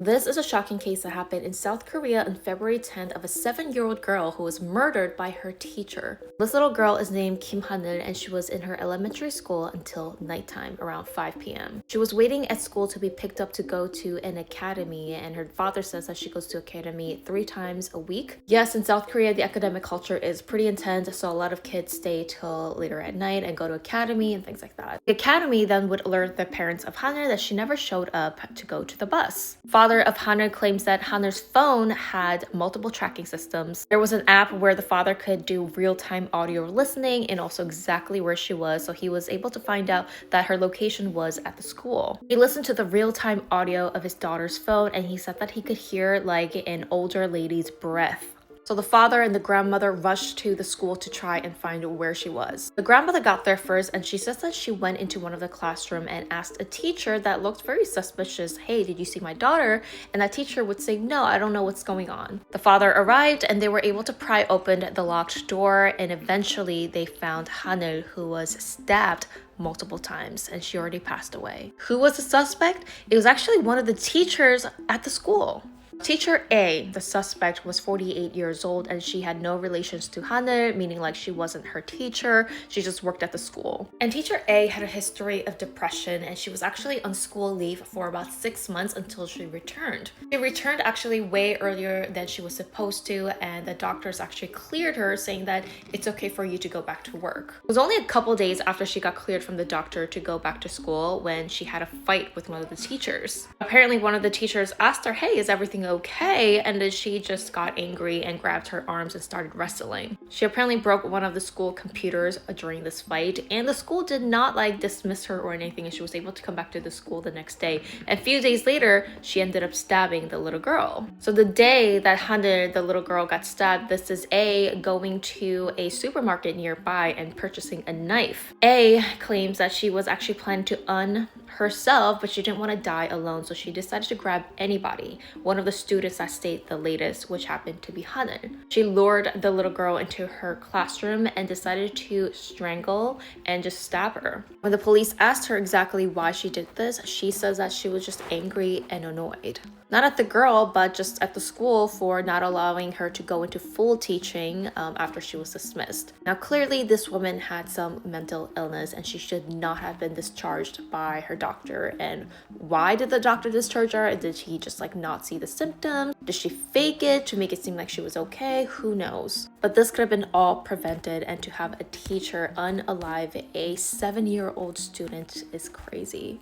This is a shocking case that happened in South Korea on February 10th of a 7-year-old girl who was murdered by her teacher. This little girl is named Kim Han-eul and she was in her elementary school until nighttime around 5 p.m. She was waiting at school to be picked up to go to an academy, and her father says that she goes to academy 3 times a week. Yes, in South Korea, the academic culture is pretty intense, so a lot of kids stay till later at night and go to academy and things like that. The academy then would alert the parents of Han-eul that she never showed up to go to the bus. Father of Han-eul claims that Han-eul's phone had multiple tracking systems. There was an app where the father could do real-time audio listening and also exactly where she was, so he was able to find out that her location was at the school. He listened to the real-time audio of his daughter's phone and he said that he could hear like an older lady's breath. So the father and the grandmother rushed to the school to try and find where she was. The grandmother got there first and she says that she went into one of the classroom and asked a teacher that looked very suspicious, "Hey, did you see my daughter?" And that teacher would say, "No, I don't know what's going on." The father arrived and they were able to pry open the locked door, and eventually they found Han-eul, who was stabbed multiple times and she already passed away. Who was the suspect? It was actually one of the teachers at the school. Teacher A, the suspect, was 48 years old and she had no relations to Han-eul, meaning like she wasn't her teacher, she just worked at the school. And teacher A had a history of depression and she was actually on school leave for about 6 months until she returned. She returned actually way earlier than she was supposed to, and the doctors actually cleared her, saying that it's okay for you to go back to work. It was only a couple days after she got cleared from the doctor to go back to school when she had a fight with one of the teachers. Apparently one of the teachers asked her, "Hey, is everything okay?" And then she just got angry and grabbed her arms and started wrestling. She apparently broke one of the school computers during this fight, and the school did not like dismiss her or anything, and she was able to come back to the school the next day. And a few days later, she ended up stabbing the little girl. So the day that Han-eul, the little girl, got stabbed, this is A going to a supermarket nearby and purchasing a knife. A claims that she was actually planning to herself, but she didn't want to die alone, so she decided to grab anybody, one of the students that stayed the latest, which happened to be Han-eul. She lured the little girl into her classroom and decided to strangle and just stab her. When the police asked her exactly why she did this, she says that she was just angry and annoyed. Not at the girl, but just at the school for not allowing her to go into full teaching after she was dismissed. Now, clearly, this woman had some mental illness and she should not have been discharged by her doctor. And why did the doctor discharge her? Did he just like not see the symptoms? Did she fake it to make it seem like she was okay? Who knows? But this could have been all prevented, and to have a teacher unalive a 7-year-old student is crazy.